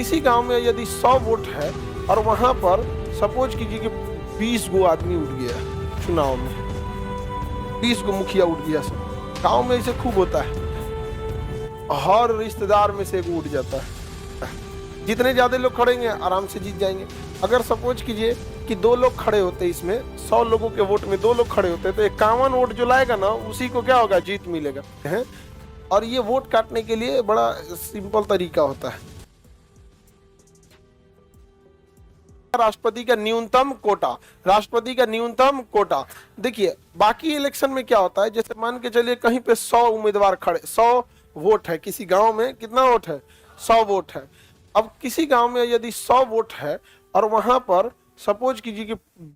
किसी गांव में यदि 100 वोट है और वहां पर सपोज कीजिए कि 20 गो आदमी उठ गया चुनाव में, 20 गो मुखिया उठ गया, सब गांव में ऐसे खूब होता है, हर रिश्तेदार में से एक उठ जाता है। जितने ज्यादा लोग खड़ेंगे आराम से जीत जाएंगे। अगर सपोज कीजिए कि 2 लोग खड़े होते, इसमें 100 लोगों के वोट में 2 लोग खड़े होते, तो 51 वोट जो लाएगा ना उसी को क्या होगा, जीत मिलेगा है। और ये वोट काटने के लिए बड़ा सिंपल तरीका होता है। राष्ट्रपति का न्यूनतम कोटा, राष्ट्रपति का न्यूनतम कोटा। देखिए बाकी इलेक्शन में क्या होता है, जैसे मान के चलिए कहीं पे 100 उम्मीदवार खड़े, 100 वोट है, किसी गांव में कितना वोट है, 100 वोट है। अब किसी गांव में यदि 100 वोट है और वहां पर सपोज कीजिए कि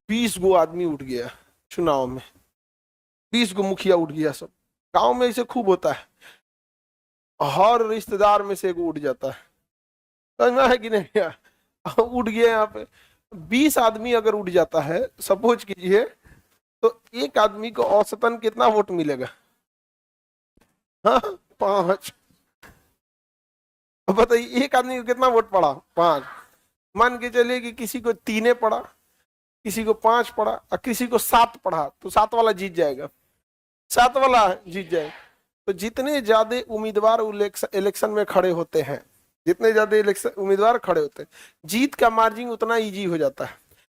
20 गो आदमी उठ गया चुनाव में, 20 गो मुखिया उठ गया, सब गांव में ऐसे खूब होता है, हर रिश्तेदार में से एक उठ जाता है। समझना है कि नहीं? उठ गया यहाँ पे 20 आदमी अगर उठ जाता है सपोज कीजिए, तो एक आदमी को औसतन कितना वोट मिलेगा? हाँ 5। बताइए एक आदमी को कितना वोट पड़ा? 5। मान के चलिए कि किसी को 3 पड़ा, किसी को 5 पड़ा और किसी को 7 पड़ा, तो 7 वाला जीत जाएगा, 7 वाला जीत जाएगा। तो जितने ज्यादा उम्मीदवार इलेक्शन में खड़े होते हैं, जितने ज्यादा उम्मीदवार खड़े होते हैं, जीत का मार्जिन उतना इजी हो जाता है।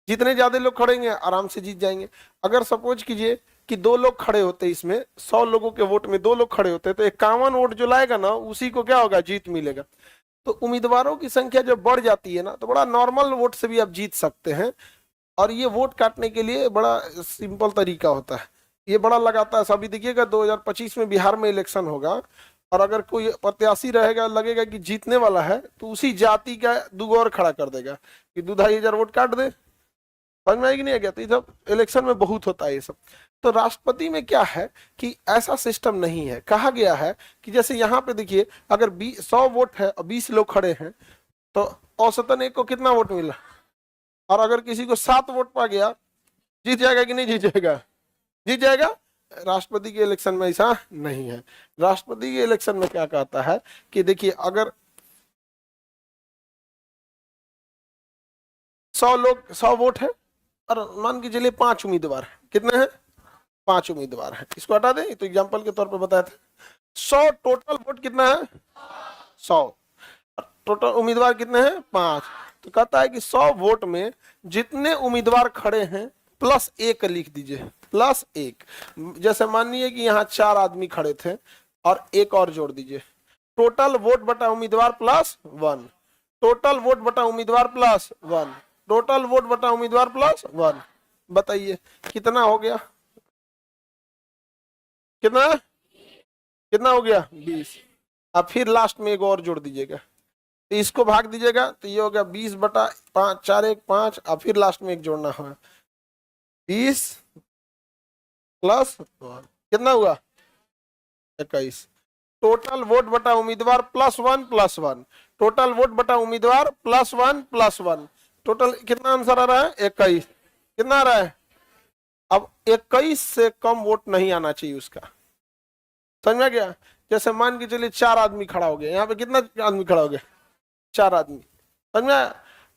जितने ज्यादा लोग खड़ेंगे आराम से जीत जाएंगे। अगर सपोज कीजिए कि 2 लोग खड़े होते, इसमें 100 लोगों के वोट में 2 लोग खड़े होते, तो 51 वोट जो लाएगा ना उसी को क्या होगा, जीत मिलेगा। तो उम्मीदवारों की संख्या जब बढ़ जाती है ना, तो बड़ा नॉर्मल वोट से भी आप जीत सकते हैं। और ये वोट काटने के लिए बड़ा सिंपल तरीका होता है, ये बड़ा लगाता है। अभी देखिएगा 2025 में बिहार में इलेक्शन होगा, और अगर कोई प्रत्याशी रहेगा, लगेगा कि जीतने वाला है, तो उसी जाति का 2 और खड़ा कर देगा कि 2-2,500 वोट काट दे। समझ में आएगी नहीं गया? तो ये सब इलेक्शन में बहुत होता है ये सब। तो राष्ट्रपति में क्या है कि ऐसा सिस्टम नहीं है। कहा गया है कि जैसे यहाँ पे देखिए, अगर 100 वोट है और 20 लोग खड़े हैं, तो औसतन एक को कितना वोट मिला? और अगर किसी को 7 वोट पा गया, जीत जाएगा कि नहीं जीत जाएगा? जीत जाएगा। राष्ट्रपति के इलेक्शन में ऐसा नहीं है। राष्ट्रपति के इलेक्शन में क्या कहता है कि देखिए, अगर 100 वोट है और मान के चलिए 5 उम्मीदवार है, कितने हैं? 5 उम्मीदवार है। इसको हटा दें, तो एग्जांपल के तौर पे बताया था। 100 टोटल वोट कितना है? 100 टोटल उम्मीदवार कितने हैं? 5। तो कहता है कि 100 वोट में जितने उम्मीदवार खड़े हैं प्लस 1 लिख दीजिए, प्लस 1। जैसे मानिए कि यहाँ 4 आदमी खड़े थे और 1 और जोड़ दीजिए, टोटल वोट बटा उम्मीदवार प्लस 1, टोटल वोट बटा उम्मीदवार प्लस 1, टोटल वोट बटा उम्मीदवार प्लस 1। बताइए कितना हो गया? कितना कितना हो गया? 20। अब फिर लास्ट में 1 और जोड़ दीजिएगा, तो इसको भाग दीजिएगा, तो ये हो गया 20 बटा 5, 4 1 5, अब फिर लास्ट में 1 जोड़ना है, 20 प्लस 1 कितना हुआ? 21। टोटल वोट बटा उम्मीदवार प्लस 1 प्लस 1, टोटल वोट बटा उम्मीदवार प्लस 1 प्लस 1, टोटल कितना आंसर आ रहा है? 21। कितना आ रहा है? अब 21 से कम वोट नहीं आना चाहिए उसका। समझ में गया? जैसे मान के चलिए 4 आदमी खड़ा हो गया, यहाँ पे कितना आदमी खड़ा हो गया? 4 आदमी। समझ में?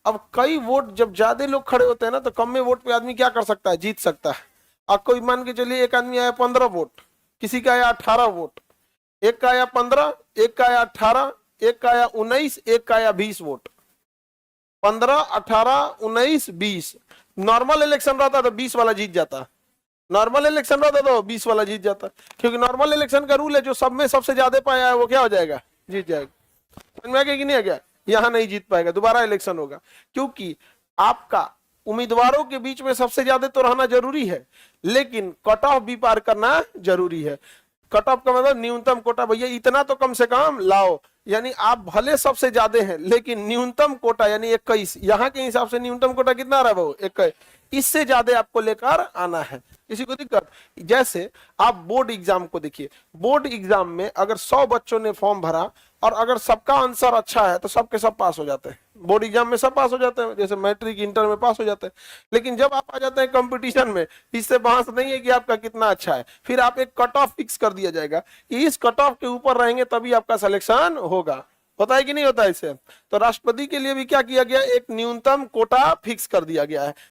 अब कई वोट जब ज्यादा लोग खड़े होते हैं ना, तो कम में वोट पे आदमी क्या कर सकता है? जीत सकता है। अब कोई मान के चलिए एक आदमी आया 15 वोट, किसी का आया 18 वोट, एक का आया 15, एक का आया 18, एक का आया 19, एक का आया 20 वोट। 15 18 19 20। नॉर्मल इलेक्शन रहता तो 20 वाला जीत जाता, नॉर्मल इलेक्शन रहता तो 20 वाला जीत जाता, क्योंकि नॉर्मल इलेक्शन का रूल है जो सब में सबसे ज्यादा पाया है वो क्या हो जाएगा? जीत जाएगा। समझ में आ गया कि नहीं आ गया? यहाँ नहीं जीत पाएगा, दोबारा इलेक्शन होगा, क्योंकि आपका उम्मीदवारों के बीच में सबसे ज्यादा तो रहना जरूरी है, लेकिन कट ऑफ भी पार करना जरूरी है। कट ऑफ का मतलब न्यूनतम कोटा, भैया इतना तो कम से कम लाओ, यानी आप भले सबसे ज्यादा हैं लेकिन न्यूनतम कोटा यानी 21, यहाँ के हिसाब से न्यूनतम कोटा कितना रहा वो? 21। इससे ज्यादा आपको लेकर आना है। किसी को दिक्कत? जैसे आप बोर्ड एग्जाम को देखिए, बोर्ड एग्जाम में अगर 100 बच्चों ने फॉर्म भरा और अगर सबका आंसर अच्छा है तो सबके सब पास हो जाते हैं। बोर्ड एग्जाम में सब पास हो जाते हैं, जैसे मैट्रिक इंटर में पास हो जाते हैं। लेकिन जब आप आ जाते हैं कंपटीशन में, इससे बहस नहीं है कि आपका कितना अच्छा है, फिर आप एक कट ऑफ फिक्स कर दिया जाएगा कि इस कट ऑफ के ऊपर रहेंगे तभी आपका सिलेक्शन होगा। होता है कि नहीं होता है इसे? तो राष्ट्रपति के लिए भी क्या किया गया, एक न्यूनतम कोटा फिक्स कर दिया गया है।